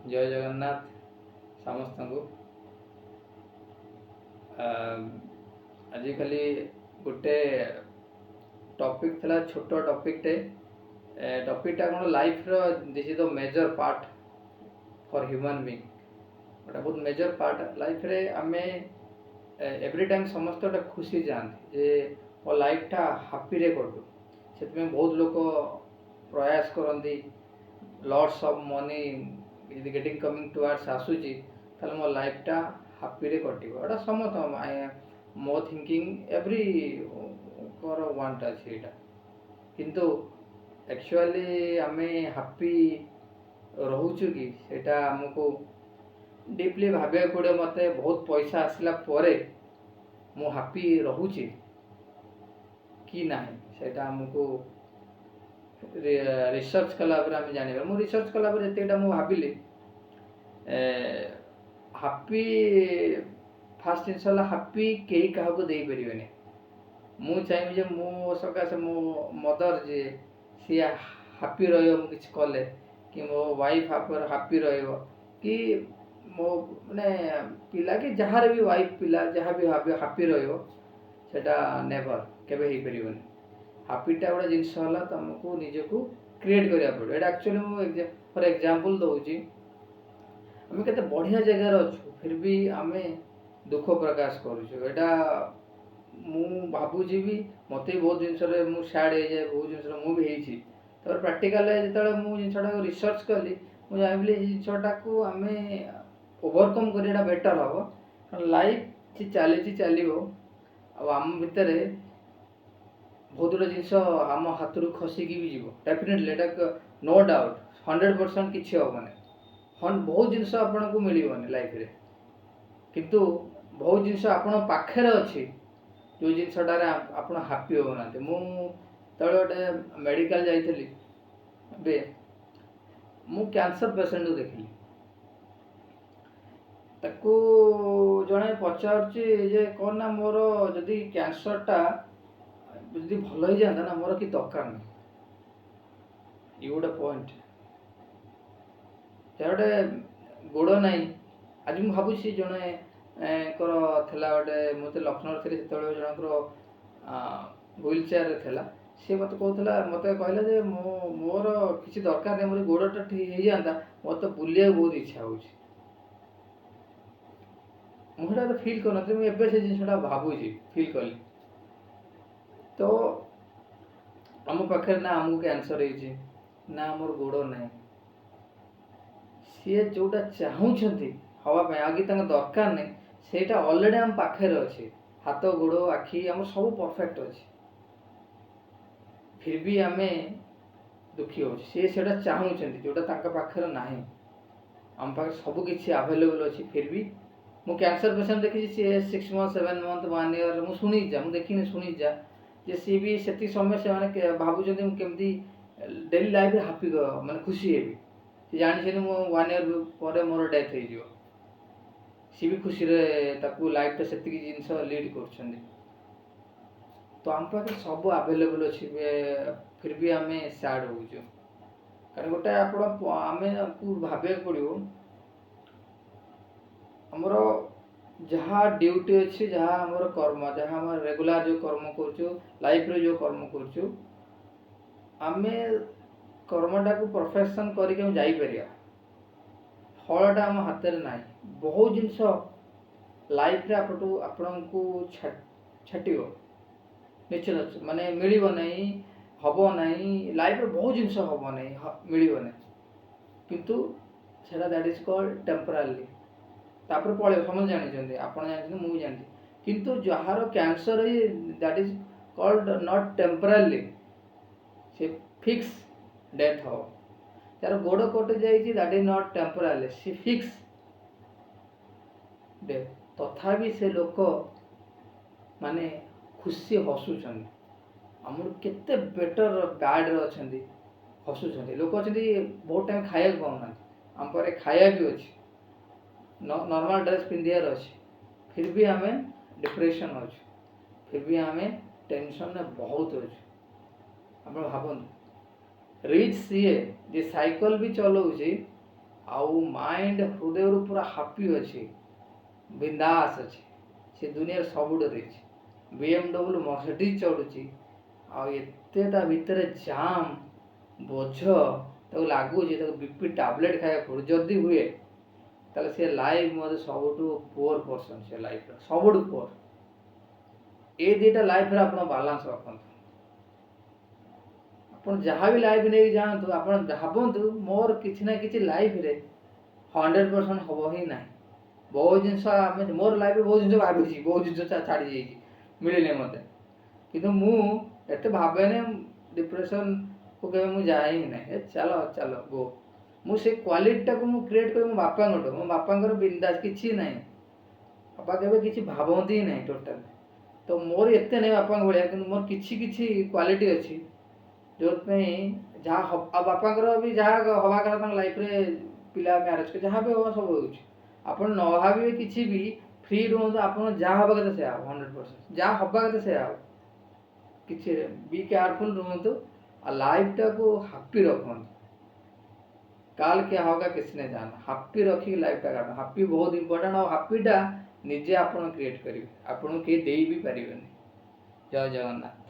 जय जगन्नाथ समस्त को आज खाली गोटे टॉपिक थला छोट टॉपिकटे टॉपिकटा कौन लाइफ रो this is the major part for human being गोटे बहुत मेजर पार्ट लाइफ रे आमे एवरी टाइम समस्त गोटे खुशी जाते जे मो लाइफटा हापी रे कटू से बहुत लोग प्रयास करती लॉट्स ऑफ मनी यदि गेटिंग कमिंग टुवर्ड्स आसूची ताले मो लाइफटा हापी रे कटिबो एटा समत मो थिंकिंग एवरी कर वांट अछि एटा किंतु एक्चुअली आमे हापी रहुछु कि सेटा हमको डीपली भाबे पड़े मते बहुत पैसा आसला परे मो हापी रहुची कि नाही सेटा हमको रिसर्च कला आम जाना मु रिसर्च कला जितेटा मुझे भाविली हापी फास्ट जिन हापी कई क्या दे पारे मु चाहिए मो सकाशे मो मदर जे सी हापी रही कले कि मो वाइफ हापी कि मो माने पिला कि जहार भी वाइफ पिला जहाँ भी हापी रहा नेवर केबे ही परिबनी हापीटा गोटे जिनस तुमको निजक क्रिएट करा पड़ो ये एक्चुअली मुझे फॉर एग्जांपल दूसरी आम के बढ़िया जगार अच्छु फिर भी आम दुख प्रकाश करा भावुची भी मत बहुत जिन मुझे सैड हो जाए बहुत जिन मुझे प्राक्टिकल जो जिनटा रिसर्च कली मुझे भाविली जिनटा को आम ओवरकम करना बेटर हम लाइफ चलो आम भितर बहुत गुड़ा जिनस आम हाथ रू खसिकी भी जीव डेफिनेटली एटा नो डाउट 100% किसी हेनी बहुत जिनस आपन को मिलनी लाइफ रे किंतु बहुत जिनस आपण पाखे अच्छी जो जिनसटार आप हापी होना मुझे गोटे मेडिकल जाइली मु कैंसर पेसेंट को देखली ताकू जड़े पचारे कौन ना मोर जदि कैंसरटा जदि भल हो जाता ना मोर कि दरकार नहीं ये गोटे पॉइंट गोटे गोड़ ना आज मुझे भावुँ जड़े गोटे मत लखनऊ थी जो जनकर व्हील चेयर थी सी मत कहला मत कहला मोर किसी दरकार नहीं मोर गोड़टा ठीक हो जाता मत बुलिया बहुत इच्छा हो मुझे फिल कर मुझे जिनसा भावुची फिल कली तो आम पाखे ना आमको कैंसर ना मोर गोड़ ना सी जोटा चाहूँगी हाँपाई आगे दरकार नहीं सेटा अलरेडी आम पाखे अच्छे हाथ गोड़ आखि आम सब परफेक्ट अच्छे फिर भी आम दुखी हो सी से चाहूँगी जोटा पाखे ना आम पाखे सबकि आभेलेबल अच्छी फिर भी मु कैंसर पेसेंट देखी सी 6 months 7 months 1 year मुझे शुणी जा मुझे देखनी शुणी जा जे सी भी से समय से भावुं केमती डेली लाइफ हापी माने खुशी हेबी सी जानी मु 1 year पर मोर डेथ हो सी भी खुशी लाइफ से जिनस लीड कर तो आम पाखे सब आभेलेबल अच्छी फिर भी आम सैड हो कारण गोटे आम भावे पड़ो आमर जहाँ ड्यूटी अच्छी जहाँ आमर कर्म जहाँ आम रेगुलर जो कर्म करूँ लाइफ रे जो कर्म करूँ आम कर्मटा को परफेक्शन करके जापर फलटा आम हाथ में ना बहुत जिनस लाइफ रे आपण को छाट निश्चित माने मिल हम ना लाइफ रे बहुत जिनस हम ना मिल ना किंतु सेटा दैट इज कॉल्ड टेम्परारी तापर पड़े समझ जानी आप जानी मुझे जानी किंतु जार cancer that is called not temporary से फिक्स डेथ हो तार गोड़ कटि जाइए दैट इज नॉट टेम्परारी सी फिक्स डेथ तथापि से लोक माने खुशी हसुचंदी आमर केते बेटर बैड अच्छा हसुचंदी लोक अच्छा बहुत टाइम खाया पाऊना आम पर खाया भी अच्छी नॉर्मल ड्रेस पिंधार अच्छे फिर भी आम डिप्रेशन अच्छे फिर भी आम टेंशन में बहुत अच्छे आप भावतु रिच सीए जे साइकिल भी चलाऊँगी आउ माइंड हृदय पूरा हापी अच्छे बिंदास अच्छे से दुनिया सबुठ रही BMW मर्सिडीज चढ़ुची आते भितर जाम बोझ लगुच बीपी टैबलेट खाया पड़े जदि हुए ताले से लाइफ मत सबुठ पुअर पर्सन से लाइफ सबुठ पुअर ये दुटा लाइफ आप बालांस रखु आप जहाँ भी लाइफ नहीं जातु आप भावतु मोर किसी ना कि लाइफ रे 100% हम ही ना बहुत जिन मोर लाइफ बहुत जिन भावी बहुत जिन छाड़ी जाइए मिलने मत कि मुझे भावे डिप्रेशन को कहे मुझे जाए ही ना चलो चलो गो मुझे क्वालिटी को क्रिएट कर मो बापा मो बापा बिंदास कि ना बापा के किसी भावती ही ना टोटाल तो मोर एत नहीं बापा भाया कि मोर कि क्वालिटी अच्छी जो जहाँ बापा भी जहाँ हवा कथा लाइफ रे पिला मैरेज के जहाँ भी हम सब हो न भावे किसी भी फ्री रुहतु आप जहाँ हवा कथा से 100% जहाँ हवा कथा से कि बी केयरफुल रुहतु लाइफ टा को हापी रखु काल क्या होगा किसी ने जाना हापी रखी लाइफ टा काटना हापी बहुत इंपोर्टेंट और हापीटा निजे आप क्रिएट करेंगे आपको किए दे भी पारे। जय जगन्नाथ।